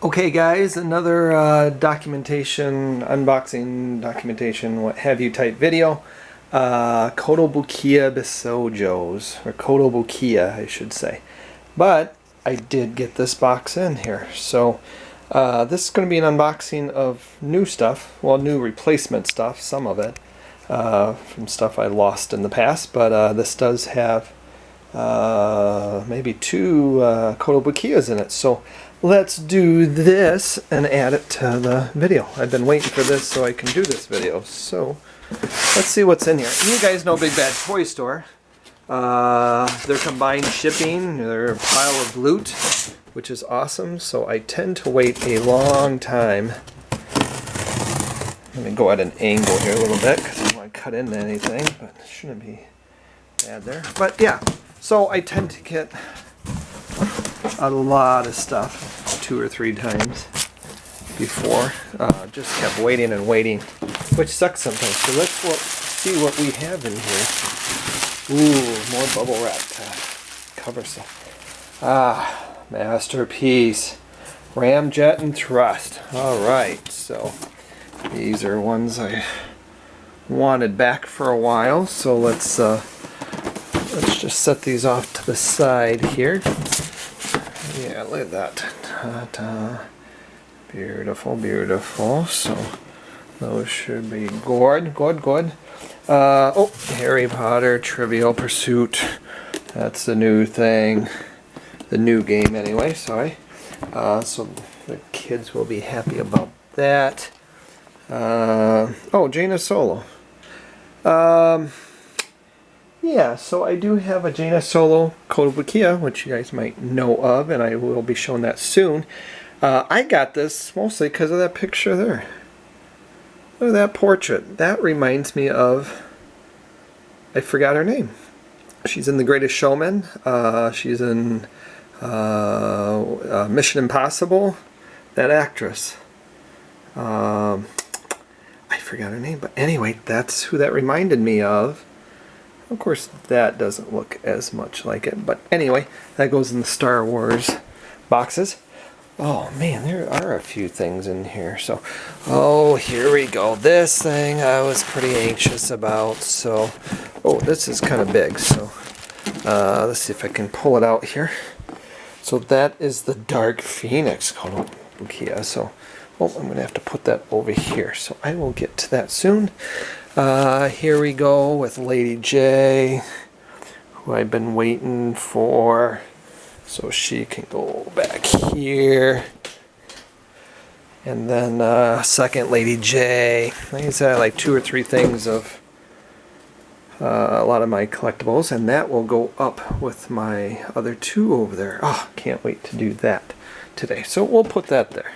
Okay guys, another documentation, unboxing documentation, what have you type video. Kotobukiya Bishoujos, or Kotobukiya I should say. But I did get this box in here. So this is going to be an unboxing of new stuff, well, new replacement stuff, some of it, from stuff I lost in the past. But this does have maybe two Kotobukiyas in it. So let's do this and add it to the video. I've been waiting for this so I can do this video. So let's see what's in here. You guys know Big Bad Toy Store. They're combined shipping. They're a pile of loot, which is awesome. So I tend to wait a long time. Let me go at an angle here a little bit because I don't want to cut into anything, but it shouldn't be bad there. But yeah, so I tend to get a lot of stuff 2 or 3 times before. Just kept waiting and waiting, which sucks sometimes. So let's see what we have in here. Ooh, more bubble wrap to cover stuff. Masterpiece. Ramjet and Thrust. Alright, so these are ones I wanted back for a while. So let's just set these off to the side here. Yeah, look at that. Ta-ta. Beautiful, beautiful. So those should be good. Oh, Harry Potter Trivial Pursuit. That's the new thing. The new game anyway, sorry. So the kids will be happy about that. Oh, Jaina Solo. Yeah, so I do have a Jaina Solo Kotobukiya, which you guys might know of, and I will be showing that soon. I got this mostly because of that picture there. Look at that portrait. That reminds me of, I forgot her name. She's in The Greatest Showman. She's in Mission Impossible. That actress. I forgot her name, but anyway, that's who that reminded me of. Of course, that doesn't look as much like it, but anyway, that goes in the Star Wars boxes. Oh man, there are a few things in here. So, oh, here we go. This thing I was pretty anxious about. So, oh, this is kind of big. So, let's see if I can pull it out here. So that is the Dark Phoenix Kotobukiya. So, oh, I'm going to have to put that over here. So I will get to that soon. Here we go with Lady J, who I've been waiting for, so she can go back here. And then second Lady J. Like I said, like 2 or 3 things of a lot of my collectibles, and that will go up with my other 2 over there. Oh, can't wait to do that today. So we'll put that there.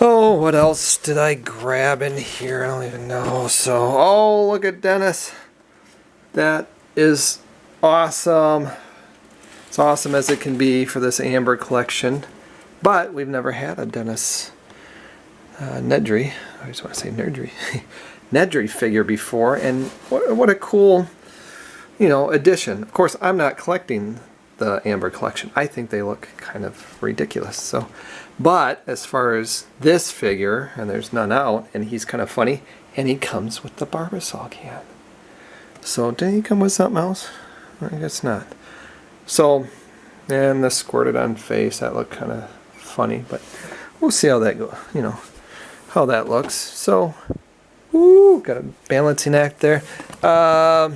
Oh, what else did I grab in here? I don't even know. So, oh, look at Dennis. That is awesome. It's awesome as it can be for this Amber collection. But we've never had a Dennis Nedry. I just want to say Nedry. Nedry figure before. And what a cool, addition. Of course, I'm not collecting the Amber collection. I think they look kind of ridiculous. So, but as far as this figure, and there's none out, and he's kind of funny, and he comes with the Barbasol can. So did he come with something else? I guess not. So, and the squirted on face, that looked kind of funny, but we'll see how that goes. How that looks. So, ooh, got a balancing act there. Oh,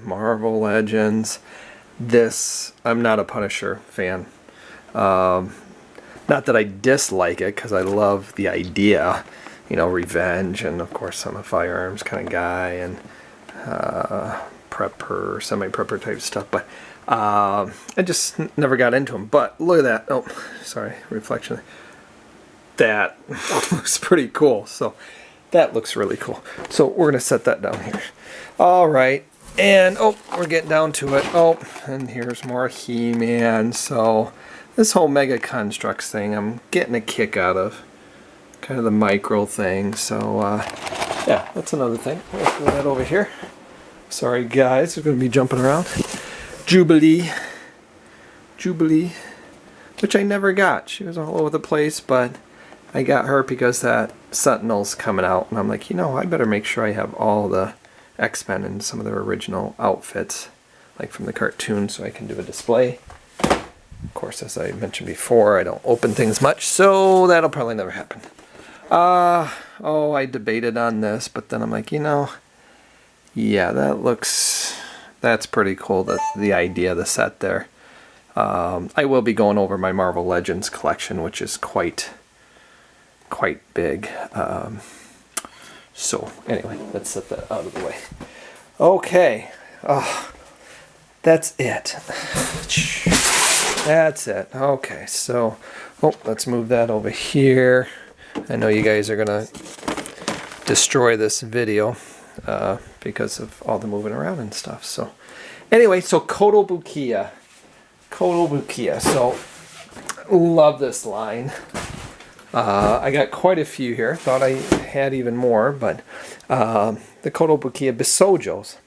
Marvel Legends. This, I'm not a Punisher fan. Not that I dislike it, because I love the idea, revenge, and of course I'm a firearms kind of guy, and prepper, semi-prepper type stuff, but I just never got into them. But look at that. Oh, sorry, reflection. That looks pretty cool. So that looks really cool. So we're going to set that down here. All right. And, oh, we're getting down to it. Oh, and here's more He-Man. So this whole Mega Constructs thing, I'm getting a kick out of. Kind of the micro thing. So, yeah, that's another thing. We'll throw that over here. Sorry, guys. We're going to be jumping around. Jubilee. which I never got. She was all over the place, but I got her because that Sentinel's coming out, and I'm like, you know, I better make sure I have all the X-Men and some of their original outfits, like from the cartoon, so I can do a display. Of course, as I mentioned before, I don't open things much, so that'll probably never happen. Oh, I debated on this, but then I'm like, you know, yeah, that's pretty cool, the idea of the set there. I will be going over my Marvel Legends collection, which is quite big. So anyway, let's set that out of the way. Okay, that's it. That's it. Okay, so let's move that over here. I know you guys are gonna destroy this video because of all the moving around and stuff. So anyway, so Kotobukiya. So love this line. I got quite a few here. Thought I had even more, but the Kotobukiya Bishoujos.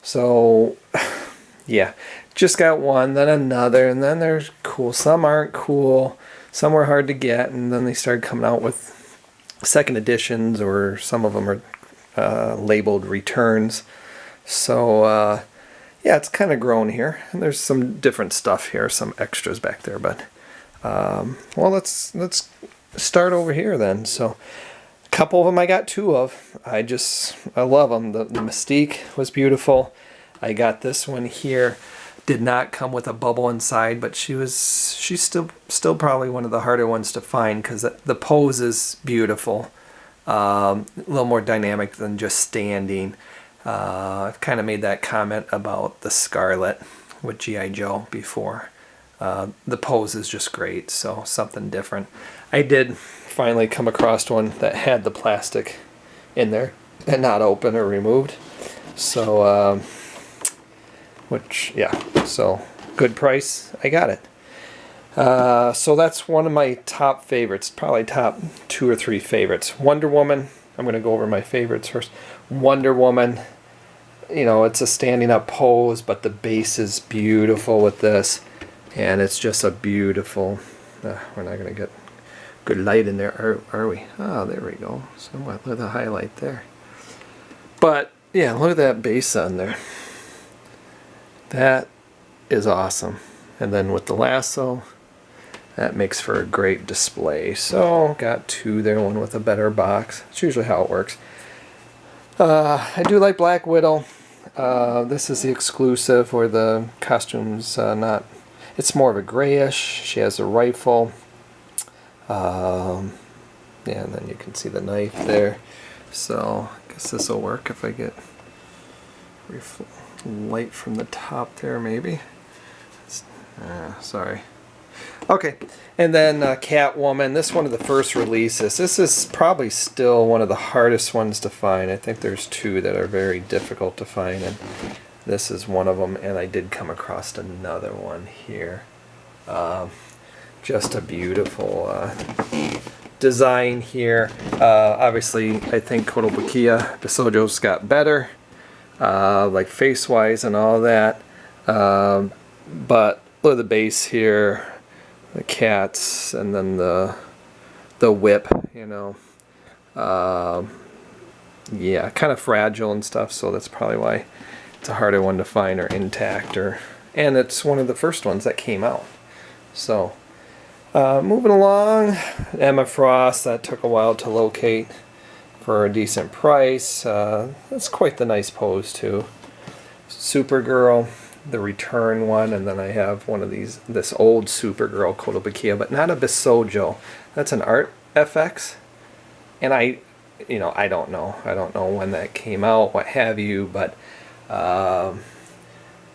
So yeah, just got one, then another, and then there's cool. Some aren't cool. Some were hard to get, and then they started coming out with second editions, or some of them are labeled returns. So yeah, it's kind of grown here, and there's some different stuff here, some extras back there. But well, let's start over here then. So a couple of them I got two of. I love them. The Mystique was beautiful. I got this one here. Did not come with a bubble inside, but she's still probably one of the harder ones to find because the pose is beautiful. A little more dynamic than just standing. I've kind of made that comment about the Scarlet with G.I. Joe before. The pose is just great, so something different. I did finally come across one that had the plastic in there and not open or removed. So so good price, I got it. So that's one of my top favorites, probably top 2 or 3 favorites. Wonder Woman, I'm going to go over my favorites first. Wonder Woman, you know, it's a standing up pose, but the base is beautiful with this, and it's just a beautiful, we're not going to get good light in there, are we? Oh, there we go. Somewhat, look at the highlight there. But yeah, look at that base on there. That is awesome. And then with the lasso, that makes for a great display. So got 2 there, one with a better box. It's usually how it works. I do like Black Widow. This is the exclusive, where the costume's it's more of a grayish. She has a rifle. Yeah, and then you can see the knife there. So I guess this will work if I get light from the top there, maybe. Sorry. Okay, and then Catwoman. This is one of the first releases. This is probably still one of the hardest ones to find. I think there's 2 that are very difficult to find, and this is one of them. And I did come across another one here. Just a beautiful design here. Obviously, I think Kotobukiya Bishoujo's got better, like face-wise and all that. But look at the base here. The cats, and then the whip, you know. Yeah, kind of fragile and stuff, so that's probably why it's a harder one to find or intact. And it's one of the first ones that came out. So moving along, Emma Frost, that took a while to locate for a decent price. That's quite the nice pose too. Supergirl, the return one, and then I have one of this old Supergirl Kotobukiya, but not a Bishoujo. That's an Art FX, and I don't know when that came out, what have you, but that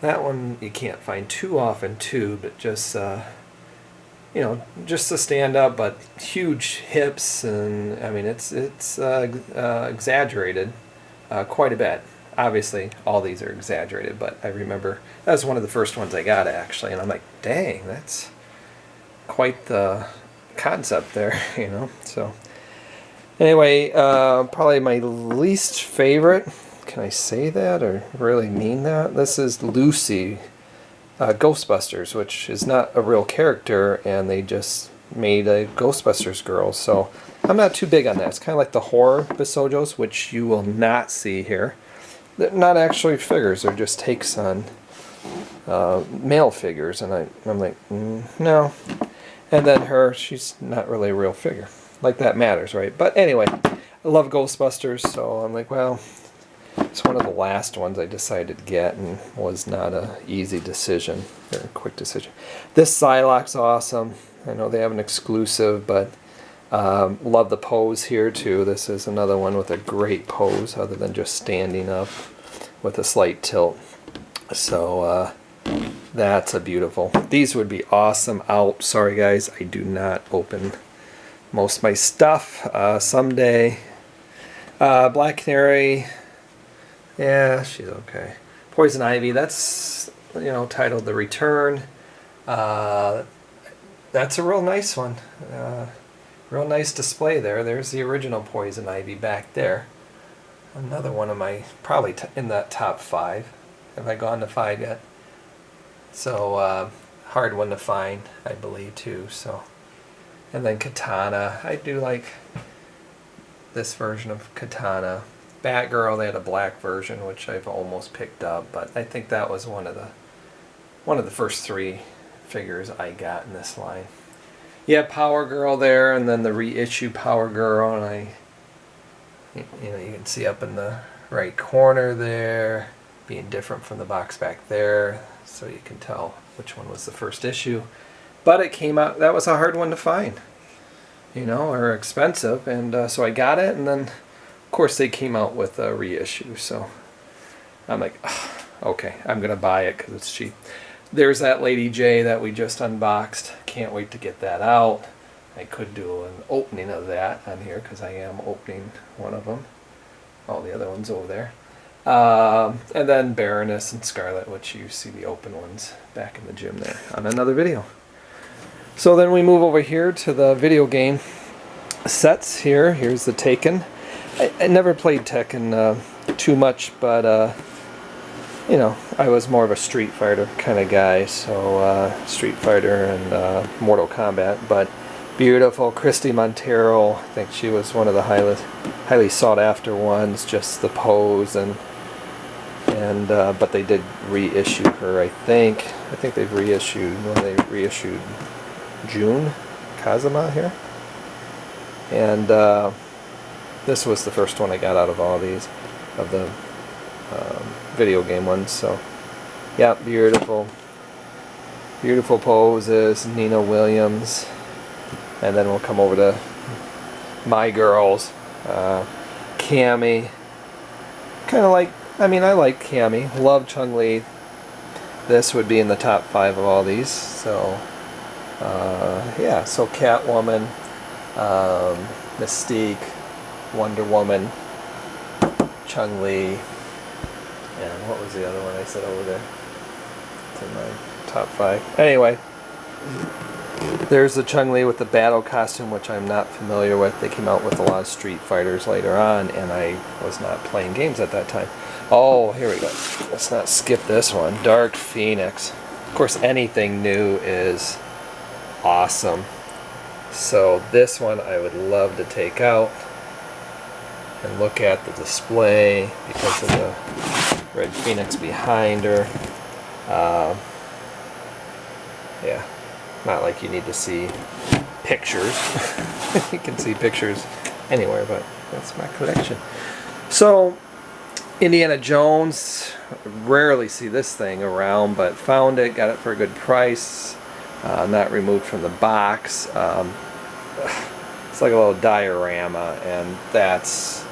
one you can't find too often too, but just just to stand up, but huge hips, and I mean it's exaggerated quite a bit. Obviously, all these are exaggerated, but I remember that was one of the first ones I got, actually, and I'm like, dang, that's quite the concept there, you know. So anyway, probably my least favorite, can I say that or really mean that? This is Lucy, Ghostbusters, which is not a real character, and they just made a Ghostbusters girl. So I'm not too big on that. It's kind of like the horror Bishoujos, which you will not see here. They're not actually figures, they're just takes on male figures, and I'm like, no. And then her, she's not really a real figure. Like that matters, right? But anyway, I love Ghostbusters, so I'm like, well, it's one of the last ones I decided to get, and was not a easy decision, or a quick decision. This Psylocke's awesome. I know they have an exclusive, but love the pose here too. This is another one with a great pose, other than just standing up with a slight tilt. So that's a beautiful. These would be awesome out. Sorry guys, I do not open most of my stuff. Someday. Black Canary. Yeah, she's okay. Poison Ivy, that's, you know, titled The Return. That's a real nice one. Real nice display there. There's the original Poison Ivy back there. Another one of my, probably in that top 5. Have I gone to 5 yet? So, hard one to find, I believe, too. So, and then Katana. I do like this version of Katana. Batgirl, they had a black version, which I've almost picked up, but I think that was one of the first 3 figures I got in this line. Yeah, Power Girl there, and then the reissue Power Girl, and you know, you can see up in the right corner there, being different from the box back there, so you can tell which one was the first issue. But it came out, that was a hard one to find, you know, or expensive, and so I got it, and then of course they came out with a reissue, so I'm like, okay, I'm gonna buy it because it's cheap. There's that Lady J that we just unboxed. Can't wait to get that out. I could do an opening of that on here because I am opening one of them. All the other ones over there. And then Baroness and Scarlet, which you see the open ones back in the gym there on another video. So then we move over here to the video game sets here. Here's the Taken. I never played Tekken too much, but you know, I was more of a Street Fighter kind of guy, so Street Fighter and Mortal Kombat. But beautiful Christy Montero, I think she was one of the highly sought after ones. Just the pose and but they did reissue her. I think they've reissued when they reissued June Kazuma here, and this was the first one I got out of all these of the video game ones. So yeah, beautiful poses, Nina Williams, and then we'll come over to my girls, Cammy. Kind of like, I mean, I like Cammy, love Chun-Li. This would be in the top 5 of all these. So yeah, so Catwoman, Mystique, Wonder Woman, Chun-Li, and what was the other one I said over there? It's in my top 5. Anyway, there's the Chun-Li with the battle costume, which I'm not familiar with. They came out with a lot of Street Fighters later on, and I was not playing games at that time. Oh, here we go. Let's not skip this one. Dark Phoenix. Of course, anything new is awesome. So this one I would love to take out and look at the display because of the Red Phoenix behind her. Yeah, not like you need to see pictures. You can see pictures anywhere, but that's my collection. So Indiana Jones, rarely see this thing around, but found it, got it for a good price, not removed from the box. It's like a little diorama, and that's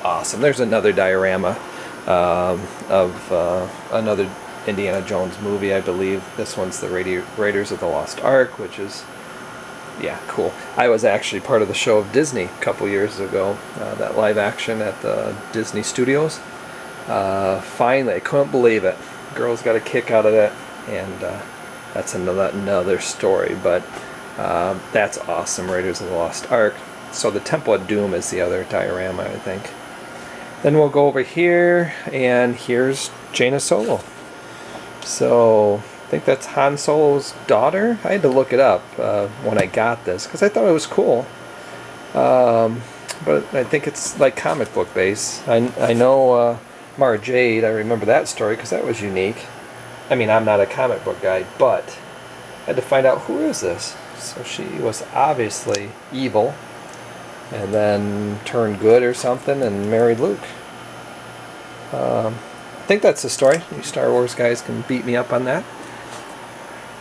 awesome. There's another diorama of another Indiana Jones movie, I believe. This one's the Raiders of the Lost Ark, which is, yeah, cool. I was actually part of the show of Disney a couple years ago, that live action at the Disney Studios. Finally, I couldn't believe it. Girls got a kick out of it, and that's another story, but that's awesome. Raiders of the Lost Ark. So the Temple of Doom is the other diorama, I think. Then we'll go over here, and here's Jaina Solo. So think that's Han Solo's daughter. I had to look it up when I got this because I thought it was cool. But I think it's like comic book base. I know Mara Jade, I remember that story because that was unique. I mean, I'm not a comic book guy, but I had to find out who is this. So she was obviously evil and then turned good or something and married Luke. I think that's the story. You Star Wars guys can beat me up on that.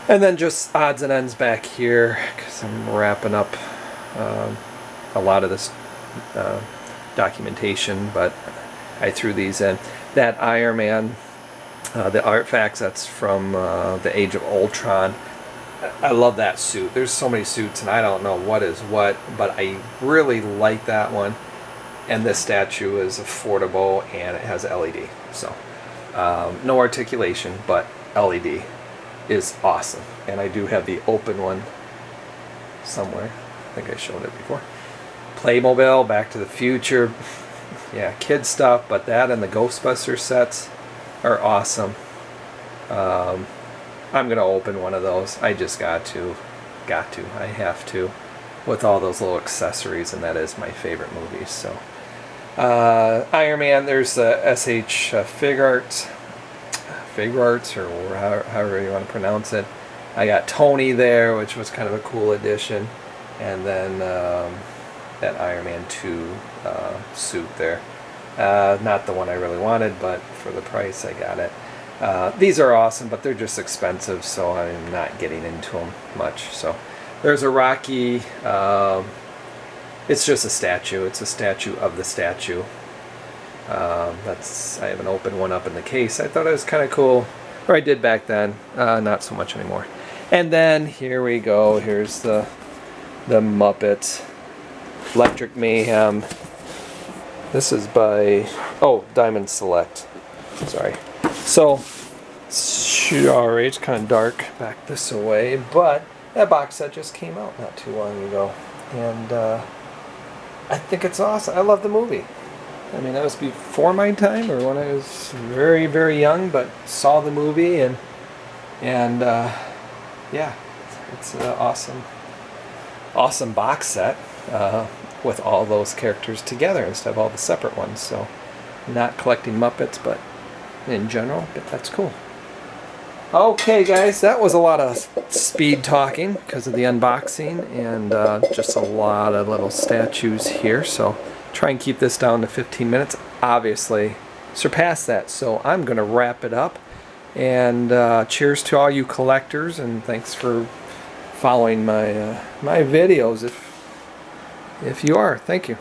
And then just odds and ends back here because I'm wrapping up a lot of this documentation, but I threw these in. That Iron Man, the artifacts, that's from the Age of Ultron. I love that suit. There's so many suits and I don't know what is what, but I really like that one. And this statue is affordable and it has LED. So no articulation, but LED is awesome. And I do have the open one somewhere. I think I showed it before. Playmobil, Back to the Future. Yeah, kid stuff, but that and the Ghostbusters sets are awesome. I'm gonna open one of those. I just got to. I have to, with all those little accessories, and that is my favorite movie. So, Iron Man. There's the SH Fig Arts, or however you want to pronounce it. I got Tony there, which was kind of a cool addition, and then that Iron Man 2 suit there. Not the one I really wanted, but for the price I got it. These are awesome, but they're just expensive, so I'm not getting into them much. So there's a Rocky. It's just a statue. It's a statue of the statue. I have an open one up in the case. I thought it was kind of cool, or I did back then. Not so much anymore. And then here we go. Here's the Muppets. Electric Mayhem. This is by Diamond Select. Sorry. So sorry, it's kind of dark back this way, but that box set just came out not too long ago, and I think it's awesome. I love the movie. I mean, that was before my time, or when I was very, very young, but saw the movie, and yeah, it's an awesome box set. With all those characters together instead of all the separate ones. So not collecting Muppets, but in general, but that's cool. Okay guys, that was a lot of speed talking because of the unboxing and just a lot of little statues here. So try and keep this down to 15 minutes. Obviously surpass that, so I'm gonna wrap it up. And cheers to all you collectors, and thanks for following my videos if you are. Thank you.